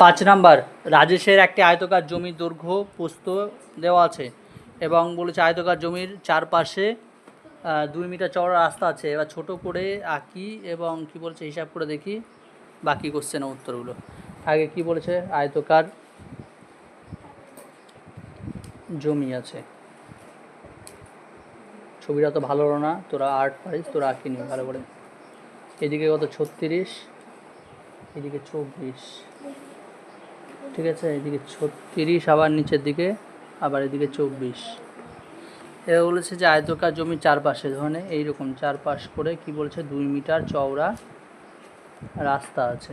5 number, রাজেশের একটি আয়তকার জমির দৈর্ঘ্য প্রস্থ দেওয়া আছে এবং বলেছে আয়তকার জমির চারপাশে 2 মিটার চওড়া রাস্তা আছে। এবার ছোট করে আঁকি এবং কি বলছে হিসাব করে দেখি বাকি কোশ্চেনের উত্তরগুলো। আগে কি বলেছে, আয়তকার জমি আছে। ছবিটা তো ভালো হলো না, তোরা আর্ট পারিস, তোরা আঁকি নি ভালো করে। এদিকে কত 36, এদিকে 24, ঠিক আছে, এদিকে 36, আবার নিচের দিকে আবার এদিকে 24। এবার বলেছে যে আয়তকার জমির চারপাশে ধরনে এইরকম চারপাশ করে কি বলছে 2 মিটার চওড়া রাস্তা আছে,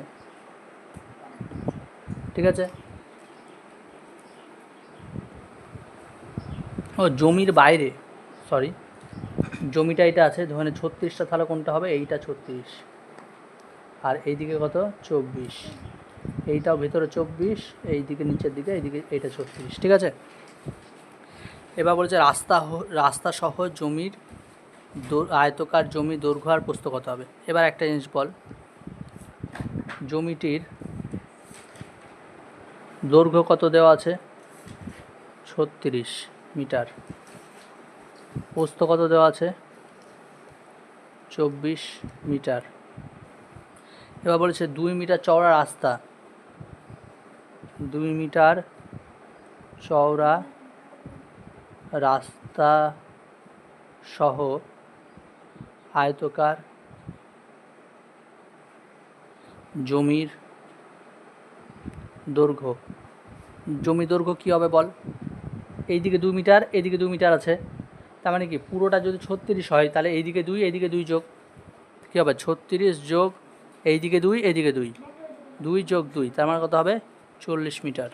ঠিক আছে। ও জমির বাইরে, সরি, জমিটা এটা আছে ধরনে 36টা, তাহলে কোনটা হবে, এইটা 36, আর এইদিকে কত 24, এইটাও ভেতরে 24, এইদিকে নিচের দিকে এইদিকে এইটা 36, ঠিক আছে। এবার বলছে রাস্তা সহ জমির আয়তকার জমি দৈর্ঘ্য আর প্রস্থ কত হবে। এবার একটা জিনিস বল, জমিটির দৈর্ঘ্য কত দেওয়া আছে 36 মিটার, প্রস্থ কত দেওয়া আছে 24 মিটার। এবার বলেছে 2 মিটার চওড়া রাস্তা, 2 মিটার চওড়া রাস্তা সহ আয়তকার জমির দৈর্ঘ্য। জমি দৈর্ঘ্য কী হবে বল, এইদিকে 2 মিটার এদিকে 2 মিটার আছে, তার মানে কি পুরোটা যদি 36 হয় তাহলে এইদিকে 2 এইদিকে 2 যোগ কী হবে 36 যোগ এইদিকে 2 এইদিকে 2, 2 যোগ 2, তার মানে কত হবে 40 মিটার।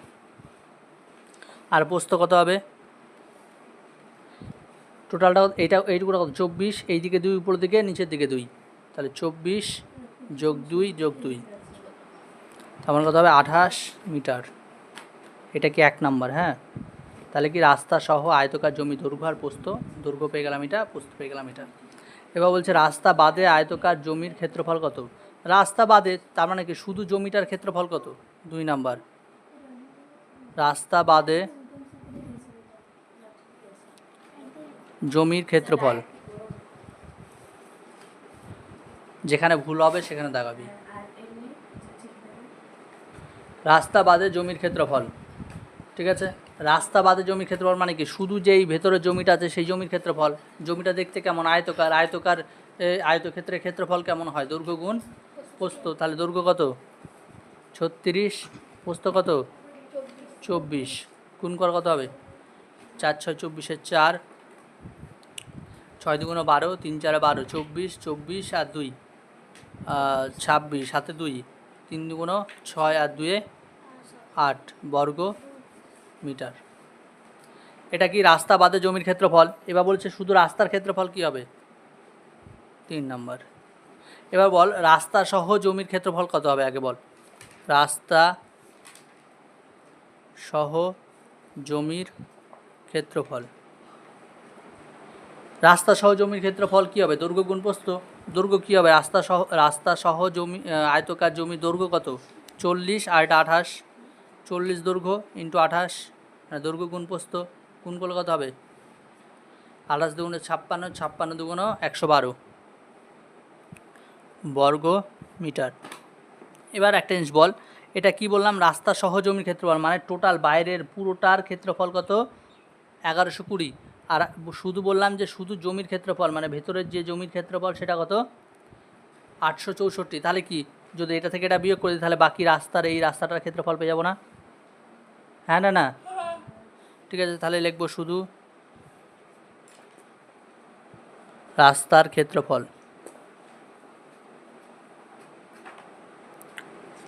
আর প্রস্থ কত হবে, টোটালটা এইটুকুটা কত 24, এইদিকে 2 উপরের দিকে নিচের দিকে 2, তাহলে 24 যোগ 2 যোগ 2, তার মানে কত হবে 28 মিটার। এটা কি 1 নাম্বার, হ্যাঁ। তাহলে কি রাস্তা সহ আয়তকার জমি দৈর্ঘ্য আর প্রস্থ, দৈর্ঘ্য পেয়ে গেলাম এটা, প্রস্থ পেয়ে গেলাম এটা। এবার বলছে রাস্তা বাদে আয়তকার জমির ক্ষেত্রফল কত। রাস্তা বাদে তার মানে কি শুধু জমিটার ক্ষেত্রফল কত, 2 নাম্বার, রাস্তা বাদে জমির ক্ষেত্রফল, যেখানে ভুল হবে সেখানে দাগাবি। রাস্তা বাদে জমির ক্ষেত্রফল, ঠিক আছে। রাস্তা বাদে জমির ক্ষেত্রফল মানে কি শুধু যেই ভেতরে জমিটা আছে সেই জমির ক্ষেত্রফল। জমিটা দেখতে কেমন, আয়তকার, আয়তক্ষেত্রের ক্ষেত্রফল কেমন হয়, দৈর্ঘ্য গুণ প্রস্থ। তাহলে দৈর্ঘ্য কত 36, প্রস্থ কত 24, গুণ কর কত হবে 4 6 24 4, 6 2 12, 3 4 12, 24, 24 আর 2 26, সাথে 2, 3 2 6 আর 2 8 বর্গ মিটার। এটা কি রাস্তা বাদে জমির ক্ষেত্রফল। এবার বলছে শুধু রাস্তার ক্ষেত্রফল কি হবে, 3 নাম্বার। এবার বল রাস্তা সহ জমির ক্ষেত্রফল কত হবে, আগে বল রাস্তা সহ জমির ক্ষেত্রফল। রাস্তা সহ জমির ক্ষেত্রফল কী হবে, দৈর্ঘ্য গুণ প্রস্থ। দৈর্ঘ্য কী হবে, রাস্তা সহ জমি আয়তকার জমির দৈর্ঘ্য কত 40 আর এটা 28, 40 দৈর্ঘ্য ইন্টু 28, দৈর্ঘ্য গুণ প্রস্থ, গুণ করলে কত হবে 28 দুগুণে 56, 56 দুগুণ 112 বর্গ মিটার। এবার একটা জিনিস বল, এটা কি বললাম, রাস্তা সহ জমির ক্ষেত্রফল মানে টোটাল বাইরের পুরোটার ক্ষেত্রফল কত 1120, আর শুধু বললাম যে শুধু জমির ক্ষেত্রফল মানে ভেতরের যে জমির ক্ষেত্রফল সেটা কত 864। তাহলে কি যদি এটা থেকে এটা বিয়োগ করে দিই তাহলে বাকি রাস্তার এই রাস্তাটার ক্ষেত্রফল পেয়ে যাবো না, হ্যাঁ না না, ঠিক আছে। তাহলে লিখবো শুধু রাস্তার ক্ষেত্রফল,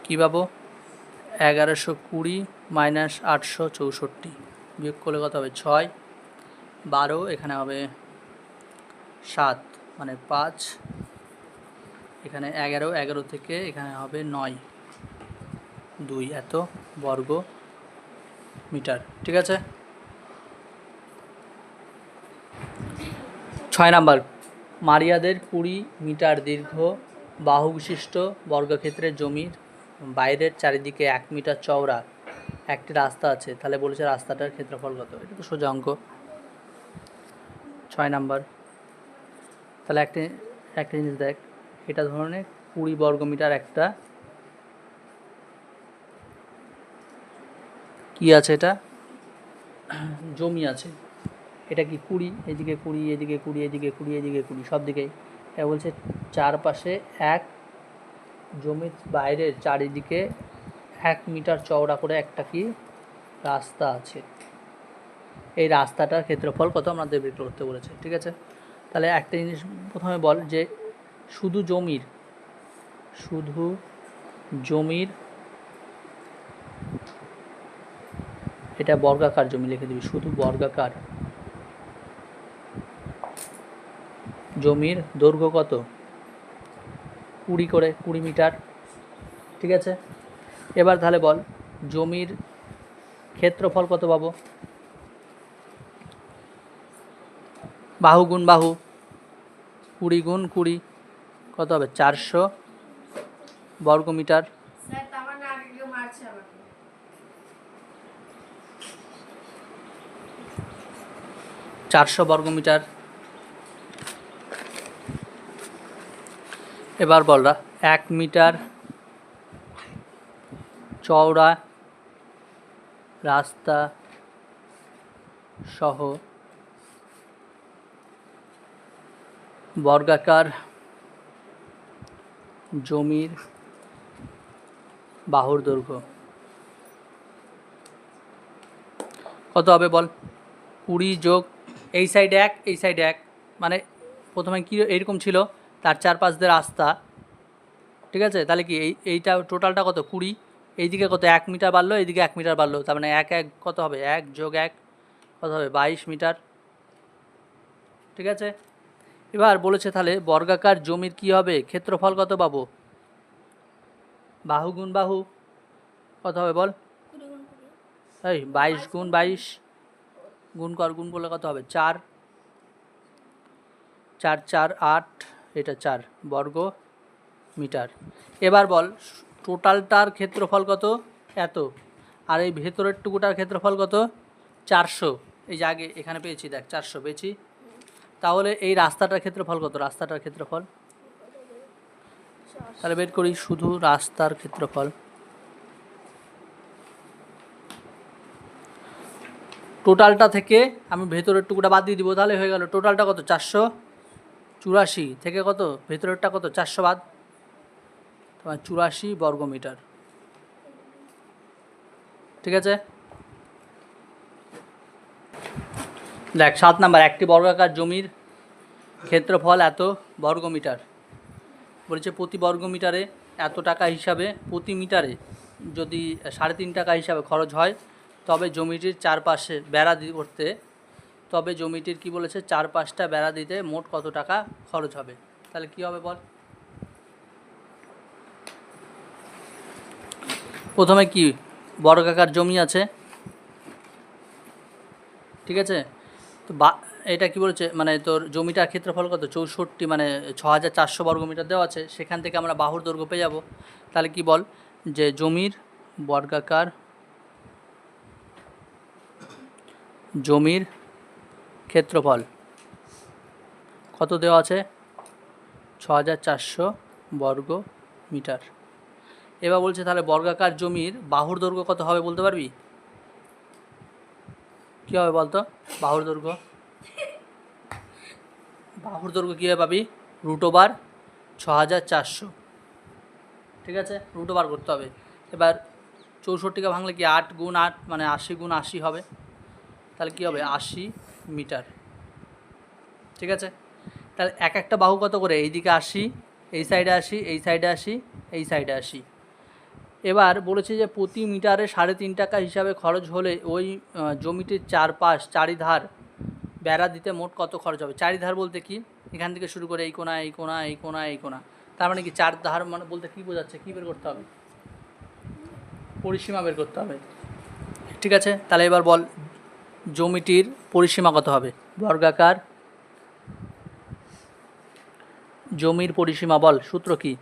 কী পাবো 1120 মাইনাস 864, বিয়োগ করলে কত হবে 6 12, এখানে হবে 7 মানে 5, এখানে 11, 11 থেকে এখানে হবে 9 2, এত বর্গ মিটার, ঠিক আছে। 6 নাম্বার, মারিয়াদের 20 মিটার দীর্ঘ বাহু বিশিষ্ট বর্গক্ষেত্রের জমির বাইরের চারিদিকে 1 মিটার চওড়া একটি রাস্তা আছে, তাহলে বলেছে রাস্তাটার ক্ষেত্রফল কত? এটা তো সোজা অঙ্ক। 6 নাম্বার। তাহলে একটা জিনিস দেখ, এটা ধরনের 20 বর্গমিটার একটা কি আছে, এটা জমি আছে। এটা কি 20, এদিকে 20, এদিকে 20, এদিকে 20, এদিকে 20, সব দিকেই। এটা বলছে চারপাশে এক জমির বাইরের চারিদিকে 1 মিটার চওড়া করে একটা কি রাস্তা আছে। এই রাস্তাটার ক্ষেত্রফল কত আমাদের বের করতে বলেছে, ঠিক আছে? তাহলে একটা জিনিস প্রথমে বল যে শুধু জমির এটা বর্গাকার জমি লিখে দিবি, শুধু বর্গাকার জমির দৈর্ঘ্য কত? 20 মিটার, ঠিক আছে? এবার তাহলে বল জমির ক্ষেত্রফল কত পাবো? বাহু গুণ বাহু, 20 গুণ 20 কত হবে? 400 বর্গমিটার। 400 বর্গমিটার। এবার বলরা 1 মিটার চওড়া রাস্তা সহ বর্গাকার জমির বাহুর দৈর্ঘ্য কত হবে বল? 20 যোগ এই সাইডে 1, এই সাইডে 1, মানে প্রথমে কি এইরকম ছিল, তার চারপাশ দিয়ে রাস্তা, ঠিক আছে? তাহলে কি এইটা টোটালটা কত? 20, এইদিকে কত? 1 মিটার বাড়লো, এইদিকে 1 মিটার বাড়লো, তার মানে 1 কত হবে? 1 যোগ 1 কত হবে? 22 মিটার, ঠিক আছে? এবার বলেছে তাহলে বর্গাকার জমির কি হবে? ক্ষেত্রফল কত পাবো? বাহু গুণ বাহু কত হবে বল? এই 22 গুণ 22 গুণ করলে কত হবে? 4 4 4 8, এটা 4 বর্গ মিটার। এবার বল টোটালটার ক্ষেত্রফল কত? এত। আর এই ভেতরের টুকুটার ক্ষেত্রফল কত? 400। এই যে আগে এখানে পেয়েছি, দেখ 400 পেয়েছি। তাহলে এই রাস্তাটার ক্ষেত্রফল কত? রাস্তাটার ক্ষেত্রফল তাহলে বের করি, শুধু রাস্তার ক্ষেত্রফল। টোটালটা থেকে আমি ভেতরের টুকুটা বাদ দিয়ে দিব, তাহলে হয়ে গেল টোটালটা কত? 484 থেকে কত? ভেতরেরটা কত? 400 বাদ, তোমার 84 বর্গমিটার, ঠিক আছে? দেখ 7 নাম্বার, একটি বর্গাকার জমির ক্ষেত্রফল এত বর্গমিটার। বলেছে প্রতি বর্গমিটারে এত টাকা হিসাবে, প্রতি মিটারে যদি 3.5 টাকা হিসাবে খরচ হয়, তবে জমিটির চারপাশে বেড়া করতে, তবে জমিটির কি বলেছে? 4-5টা বেড়া দিতে মোট কত টাকা খরচ হবে? তাহলে কি হবে বল? প্রথমে কি বর্গাকার জমি আছে, ঠিক আছে? তো এটা কি বলেছে, মানে তোর জমিটার ক্ষেত্রফল কত? 64, মানে 6400 বর্গমিটার দেওয়া আছে, সেখান থেকে আমরা বাহুর দৈর্ঘ্য পেয়ে যাব। তাহলে কি বল যে জমির বর্গাকার জমির ক্ষেত্রফল কত দেওয়া আছে? 6400 বর্গ মিটার। এবার বলছে তাহলে বর্গাকার জমির বাহুর দৈর্ঘ্য কত হবে বলতে পারবি? কী হবে বলতো? বাহুর দৈর্ঘ্য কীভাবে পাবি? √/6400, ঠিক আছে? √/, করতে হবে। এবার 64কে ভাঙলে কি 8 গুণ 8, মানে 80 গুণ 80 হবে। তাহলে কী হবে? 80 মিটার, ঠিক আছে? তাহলে একটা বাহু কত করে? এইদিকে 80, এই সাইডে 80, এই সাইডে 80, এই সাইডে 80। এবার বলেছে যে প্রতি মিটারে 3.5 টাকা হিসাবে খরচ হলে ওই জমিটির চারিধার বেড়া দিতে মোট কত খরচ হবে? চারিধার বলতে কি? এখান থেকে শুরু করে এই কোণা, এই কোণা, এই কোণা, এই কোণা, তার মানে কি চারধার মানে বলতে কী বোঝাচ্ছে? কী বের করতে হবে? পরিসীমা বের করতে হবে, ঠিক আছে? তাহলে এবার বল জমিটির পরিসীমা কত হবে? বর্গাকার জমির পরিসীমা বল, সূত্র কি?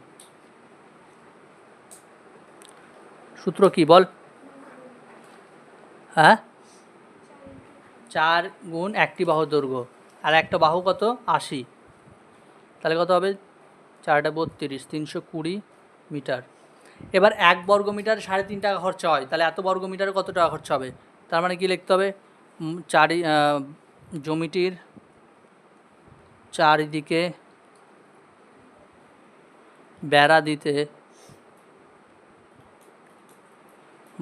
সূত্র কি বল? হ্যাঁ, 4 গুণ একটি বাহুর দৈর্ঘ্য, আর একটা বাহু কত? 80। তাহলে কত হবে? 4টা 32, 320 মিটার। এবার 1 বর্গ মিটার 3.5 টাকা খরচা হয়, তাহলে এত বর্গ মিটারে কত টাকা খরচা হবে? তার মানে কি লিখতে হবে? জমিটির চারিদিকে বেড়া দিতে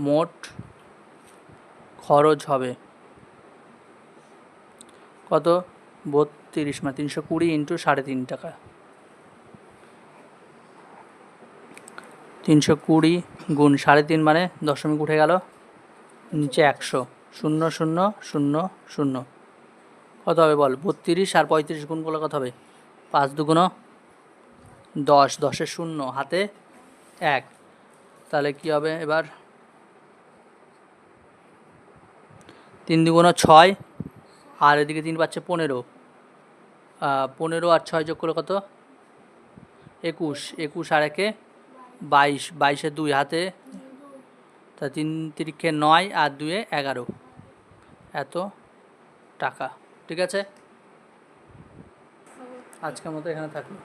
মোট খরচ হবে কত? 32 মানে 320 ইন্টু 3.5 টাকা। 320 গুণ 3.5 মানে দশমিক উঠে গেল, নিচে 100, 0 0 0 0। কত হবে বল? 32 আর 35 গুণ করলে কত হবে? 5 দুগুণ 10, 10-এর 0, হাতে 1। তাহলে কি হবে এবার? 3 দুগুণ 6, আর এদিকে 3 পাচ্ছে 15, 15 আর 6 যোগ করলে কত? 21, 21 আর 1-এ 22, 22-এ 2, হাতে, তা 3 তিরিখে 9 আর 2-এ 11, এত টাকা। ঠিক আছে, আজকের মতো এখানে থাকলো।